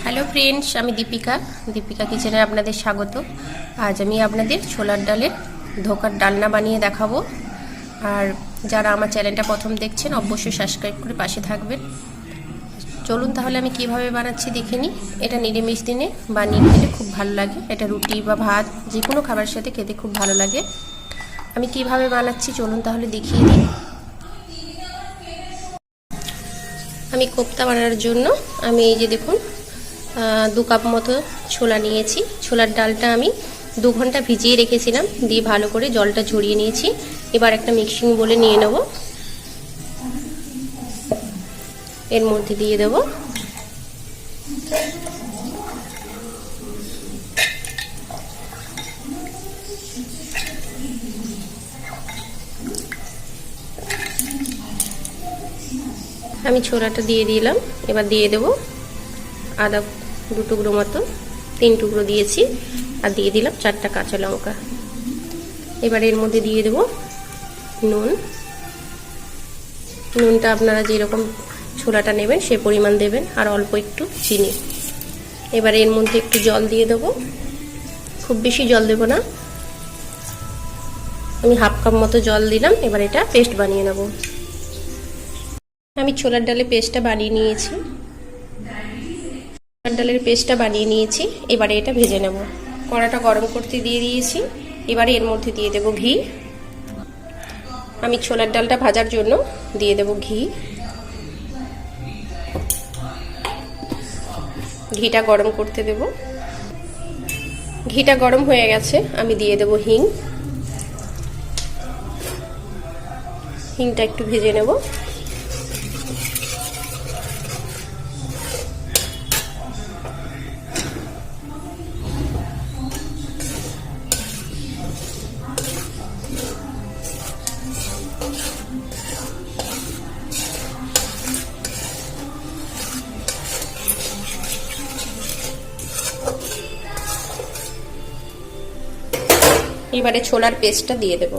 Hello friends, আমি দীপিকা কিচেনে আপনাদের স্বাগত। আজ আমি আপনাদের ছোলার ডালের ধোকার ডালনা বানিয়ে দেখাবো। আর যারা আমার চ্যানেলটা প্রথম দেখছেন অবশ্যই সাবস্ক্রাইব করে পাশে থাকবেন। চলুন তাহলে আমি কিভাবে বানাচ্ছি দেখে নিই। এটা নিরামিষ দিনে বানিয়ে খেতে খুব ভালো লাগে। এটা রুটি বা ভাত যে কোনো খাবারের সাথে খেতে খুব ভালো লাগে। আমি কিভাবে বানাচ্ছি চলুন তাহলে দেখিয়ে দিই। আমি কোপ্তা বানানোর জন্য আমি এই যে দেখুন 2 কাপ মতো ছোলা নিয়েছি। ছোলার ডালটা আমি 2 ঘন্টা ভিজিয়ে রেখেছিলাম, দিয়ে ভালো করে জলটা ঝরিয়ে নিয়েছি। এবার একটা মিক্সিং বলে নিয়ে নেব, এর মধ্যে দিয়ে দেব আমি ছোলাটা দিয়ে দিলাম। এবার দিয়ে দেব আদা 2 টুকরো মতো, 3 টুকরো দিয়েছি, আর দিয়ে দিলাম 4টা কাঁচা লঙ্কা। এবার এর মধ্যে দিয়ে দেব নুনটা আপনারা যেরকম ছোলাটা নেবেন সে পরিমাণ দেবেন, আর অল্প একটু চিনি। এবার এর মধ্যে একটু জল দিয়ে দেব, খুব বেশি জল দেব না, আমি 1/2 কাপ মতো জল দিলাম। এবার এটা পেস্ট বানিয়ে নেব। আমি ছোলার ডালের পেস্টটা বানিয়ে নিয়েছি। ডালের পেস্টটা বানিয়ে নিয়েছি। এবারে এটা ভেজে নেব। কড়াটা গরম করতে দিয়ে দিয়েছি। এবারে এর মধ্যে দিয়ে দেব ঘি। আমি ছোলার ডালটা ভাজার জন্য দিয়ে দেব ঘি। ঘিটা গরম করতে দেব। ঘিটা গরম হয়ে গেছে, আমি দিয়ে দেব হিংটা একটু ভেজে নেব। এবারে ছোলার পেস্টটা দিয়ে দেব।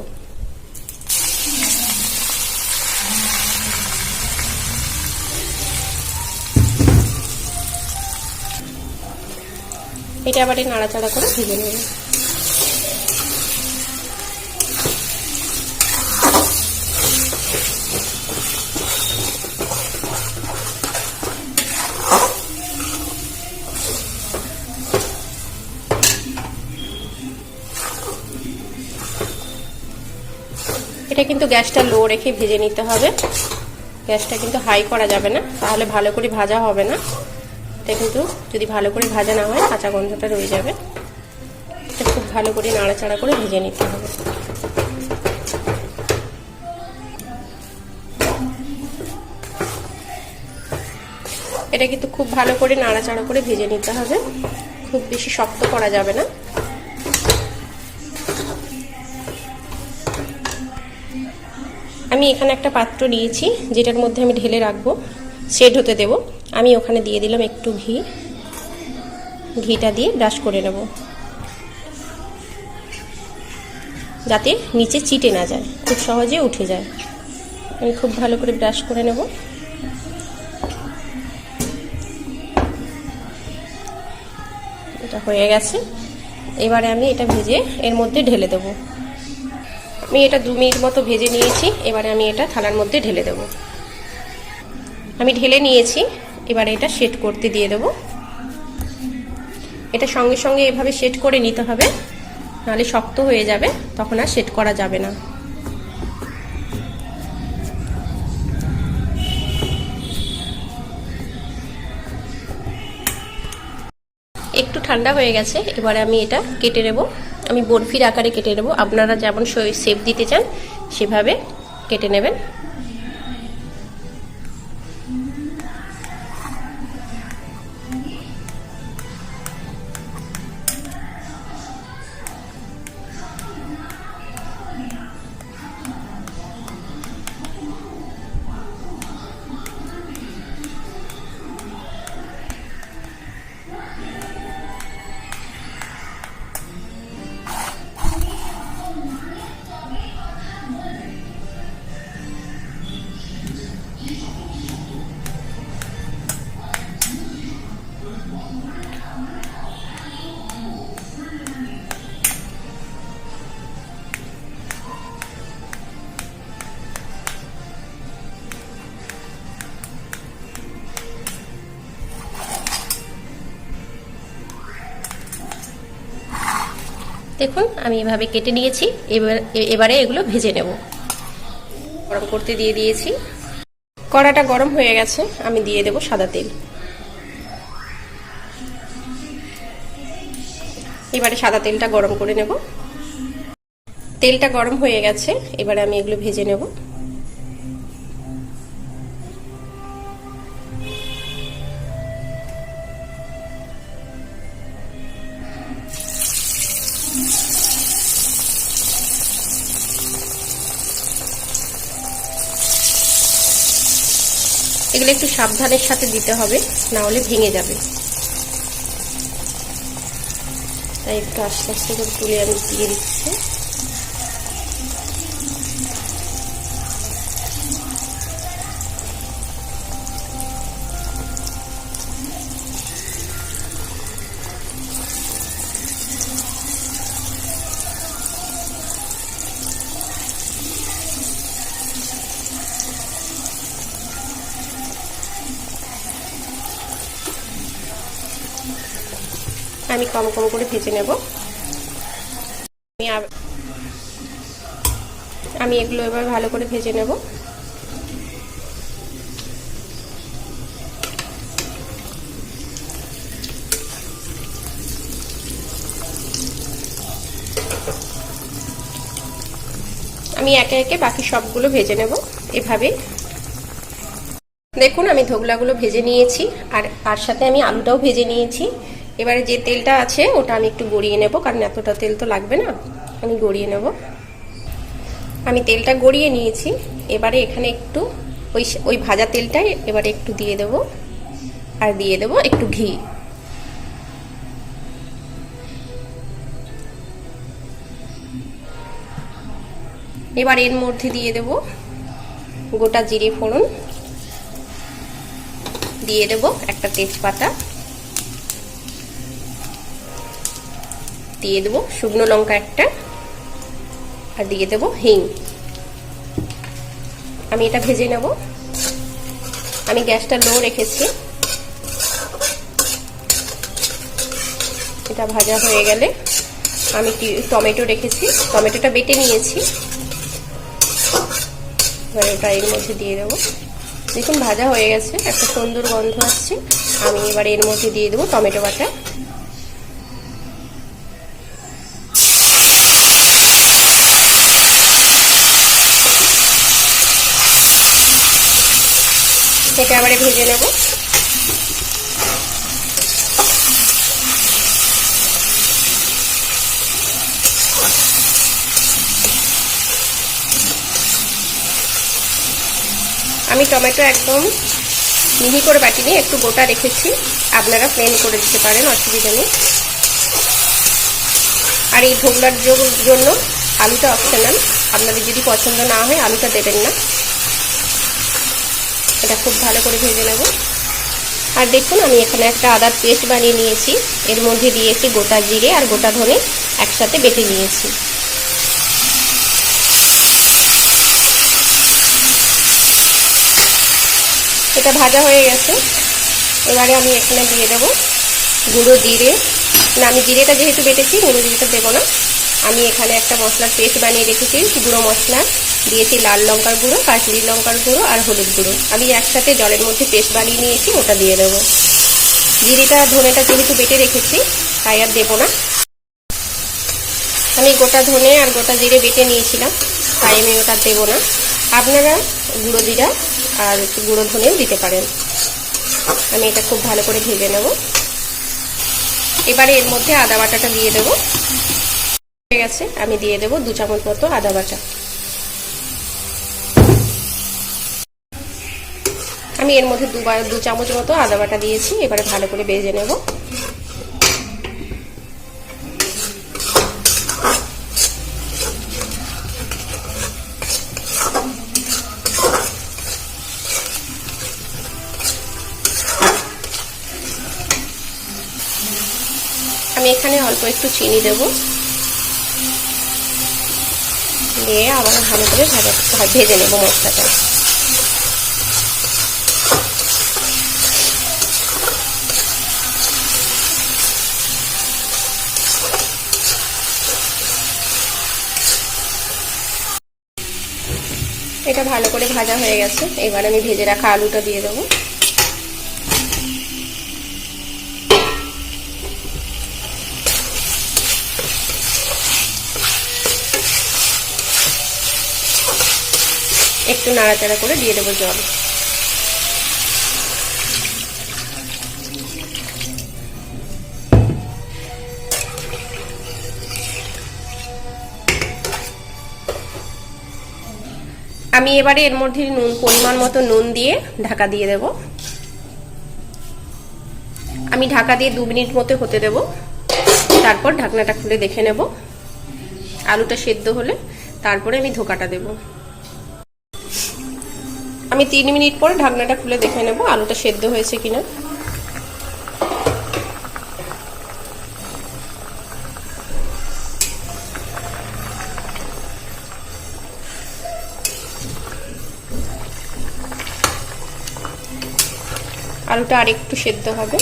এটা আবার নাড়াচাড়া করে ভেজে নেব। এটা কিন্তু গ্যাসটা লো রেখে ভেজে নিতে হবে। গ্যাসটা কিন্তু হাই করা যাবে না, তাহলে ভালো করে ভাজা হবে না। এটা কিন্তু যদি ভালো করে ভাজা না হয় কাঁচা গন্ধটা রয়ে যাবে। এটা খুব ভালো করে নাড়াচাড়া করে ভেজে নিতে হবে। এটা কিন্তু খুব ভালো করে নাড়াচাড়া করে ভেজে নিতে হবে, খুব বেশি শক্ত করা যাবে না। আমি এখানে একটা পাত্র নিয়েছি, যেটার মধ্যে আমি ঢেলে রাখবো, সেট হতে দেব। আমি ওখানে দিয়ে দিলাম একটু ঘিটা দিয়ে ব্রাশ করে নেব, যাতে নিচে চিটে না যায়, খুব সহজে উঠে যায়। আমি খুব ভালো করে ব্রাশ করে নেব। এটা হয়ে গেছে। এবারে আমি এটা ভেজে এর মধ্যে ঢেলে দেবো। আমি এটা 2 মিনিট মতো ভেজে নিয়েছি। এবারে আমি এটা থালার মধ্যে ঢেলে দেব। আমি ঢেলে নিয়েছি। এবারে এটা সেট করতে দিয়ে দেব। এটা সঙ্গে সঙ্গে এভাবে সেট করে নিতে হবে, নাহলে শক্ত হয়ে যাবে, তখন আর সেট করা যাবে না। একটু ঠান্ডা হয়ে গেছে। এবারে আমি এটা কেটে নেব। আমি বরফির আকারে কেটে নেব। আপনারা যেমন শেপ দিতে চান সেভাবে কেটে নেবেন। দেখুন আমি এভাবে কেটে নিয়েছি। এবারে এগুলো ভেজে নেব। গরম করতে দিয়ে দিয়েছি। কড়াটা গরম হয়ে গেছে, আমি দিয়ে দেব সাদা তেল। এবারে সাদা তেলটা গরম করে নেব। তেলটা গরম হয়ে গেছে, এবারে আমি এগুলো ভেজে নেব। এগুলো একটু সাবধানের সাথে দিতে হবে, না হলে ভেঙে যাবে। তাই একটু আস্তে আস্তে করে তুলে আমি দিয়ে দিচ্ছি। আমি কম কম করে ভেজে নেব। আমি এগুলো এবার ভালো করে ভেজে নেব। আমি একে একে বাকি সবগুলো ভেজে নেব এভাবে। দেখুন আমি ধোকলাগুলো ভেজে নিয়েছি, আর তার সাথে আমি আলুটাও ভেজে নিয়েছি। এবারে যে তেলটা আছে ওটা আমি একটু গড়িয়ে নেব, কারণ এতটা তেল তো লাগবে না, আমি গড়িয়ে নেব। আমি তেলটা গড়িয়ে নিয়েছি। এবারে এখানে একটু ওই ভাজা তেলটাই এবারে একটু দিয়ে দেব, আর দিয়ে দেব একটু ঘি। এবার এর মধ্যে দিয়ে দেব গোটা জিরে ফোড়ন, দিয়ে দেব একটা তেজপাতা, দিয়ে দেব শুকনো লঙ্কা একটা, আর দিয়ে দেব হিং। আমি এটা ভেজে নেব। আমি গ্যাসটা লো রেখেছি। এটা ভাজা হয়ে গেলে আমি টমেটো রেখেছি, টমেটোটা বেটে নিয়েছি। এবার ওটা এর মধ্যে দিয়ে দেবো। দেখুন ভাজা হয়ে গেছে, একটা সুন্দর গন্ধ আসছে। আমি এবার এর মধ্যে দিয়ে দেবো টমেটো বাটা। এটা আবার ভেজে নেব। আমি টমেটো একদম মিহি করে বাটিনি, একটু গোটা রেখেছি। আপনারা প্লেন করে দিতে পারেন, অসুবিধা নেই। আর এই ধোকলার জন্য আলুটা অপশনাল, আপনাদের যদি পছন্দ না হয় আলুটা দেবেন না। এটা খুব ভালো করে ভেজে নেব। আর দেখুন আমি এখানে একটা আদার পেস্ট বানিয়ে নিয়েছি, এর মধ্যে দিয়েছি গোটা জিরে আর গোটা ধনে একসাথে বেটে নিয়েছি। এটা ভাজা হয়ে গেছে। এবারে আমি এখানে দিয়ে দেব গুঁড়ো জিরে। না, আমি জিরেটা যেহেতু বেটেছি গুঁড়ো জিরেটা দেবো না। আমি এখানে একটা মশলার পেস্ট বানিয়ে রেখেছি, গুঁড়ো মশলা দিয়েছি, লাল লঙ্কার গুঁড়ো, কাশ্মীরি লঙ্কার গুঁড়ো আর হলুদ গুঁড়ো। আমি একসাথে জলের মধ্যে পেস্ট বানিয়ে নিয়েছি, ওটা দিয়ে দেবো। জিরেটা ধনেটা যেহেতু বেটে রেখেছি তাই আর দেবো না। আমি গোটা ধনে আর গোটা জিরে বেটে নিয়েছিলাম, তাই আমি ওটা দেবো না। আপনারা গুঁড়ো জিরা আর গুঁড়ো ধনেও দিতে পারেন। আমি এটা খুব ভালো করে ভেজে নেব। এবারে এর মধ্যে আদা বাটাটা দিয়ে দেবো। হয়ে গেছে, আমি দিয়ে দেবো 2 চামচ মতো আদা বাটা। আমি এর মধ্যে 2 চামচ মতো আদা বাটা দিয়েছি। এবারে ভালো করে ভেজে নেব। আমি এখানে অল্প একটু চিনি দেব, দিয়ে আবার ভালো করে ভেজে নেব মশলাটা। এটা ভালো করে ভাজা হয়ে গেছে। এবার আমি ভেজে রাখা আলুটা দিয়ে দেবো। একটু নাড়াচাড়া করে দিয়ে দেবো জল। আমি এবারে এর মধ্যে নুন, পরিমাণ মতো নুন দিয়ে ঢাকা দিয়ে দেব। আমি ঢাকা দিয়ে 2 মিনিট মতো হতে দেব। তারপর ঢাকনাটা খুলে দেখে নেব। আলুটা সেদ্ধ হলে তারপরে আমি ধোকাটা দেব। আমি 3 মিনিট পরে ঢাকনাটা খুলে দেখে নেব আলুটা সেদ্ধ হয়েছে কিনা। আলুটা আরেকটু সেদ্ধ হবে।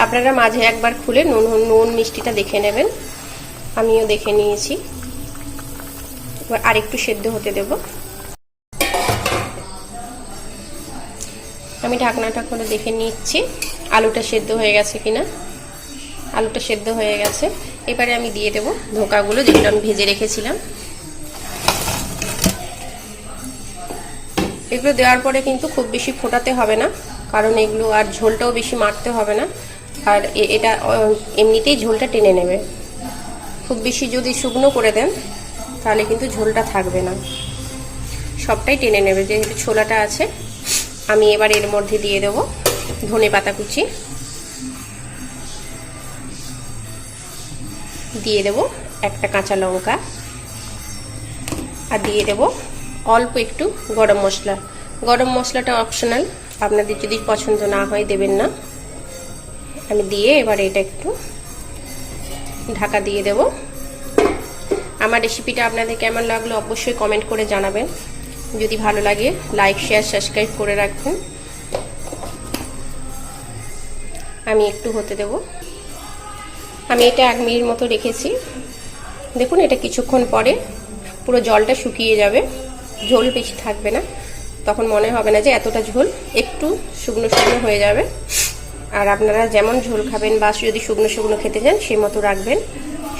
আপনারা মাঝে একবার খুলে নুন মিষ্টিটা দেখে নেবেন। আমিও দেখে নিয়েছি। এবার আরেকটু সেদ্ধ হতে দেব। আমি ঢাকনাটা খুলে দেখে নিচ্ছি আলুটা সেদ্ধ হয়ে গেছে কিনা। আলুটা সেদ্ধ হয়ে গেছে। এবারে আমি দিয়ে দেব ধোকাগুলো, যেগুলো আমি ভেজে রেখেছিলাম। এগুলো দেওয়ার পরে কিন্তু খুব বেশি ফোটাতে হবে না, কারণ এগুলো আর ঝোলটাও বেশি মারতে হবে না, আর এটা এমনিতেই ঝোলটা টেনে নেবে। খুব বেশি যদি শুকনো করে দেন তাহলে কিন্তু ঝোলটা থাকবে না, সবটাই টেনে নেবে। যেহেতু ছোলাটা আছে, আমি এবার এর মধ্যে দিয়ে দেব ধনেপাতা কুচি, দিয়ে দেব একটা কাঁচা লঙ্কা, আর দিয়ে দেব অল্প একটু গরম মশলা। গরম মশলাটা অপশনাল, আপনাদের যদি পছন্দ না হয় দেবেন না। আমি দিয়ে এবার এটা একটু ঢাকা দিয়ে দেব। আমার রেসিপিটা আপনাদের কেমন লাগলো অবশ্যই কমেন্ট করে জানাবেন। যদি ভালো লাগে লাইক, শেয়ার, সাবস্ক্রাইব করে রাখবেন। আমি একটু হতে দেব। আমি এটা 1 মিনিট মতো রেখেছি। দেখুন, এটা কিছুক্ষণ পরে পুরো জলটা শুকিয়ে যাবে, ঝোল বেশি থাকবে না। তখন মনে হবে না যে এতটা ঝোল, একটু শুকনো শুকনো হয়ে যাবে। আর আপনারা যেমন ঝোল খাবেন বা যদি শুকনো শুকনো খেতে চান সেই মতো রাখবেন।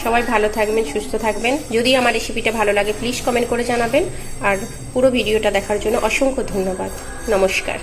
সবাই ভালো থাকবেন, সুস্থ থাকবেন। যদি আমার রেসিপিটা ভালো লাগে প্লিজ কমেন্ট করে জানাবেন। আর পুরো ভিডিওটা দেখার জন্য অসংখ্য ধন্যবাদ। নমস্কার।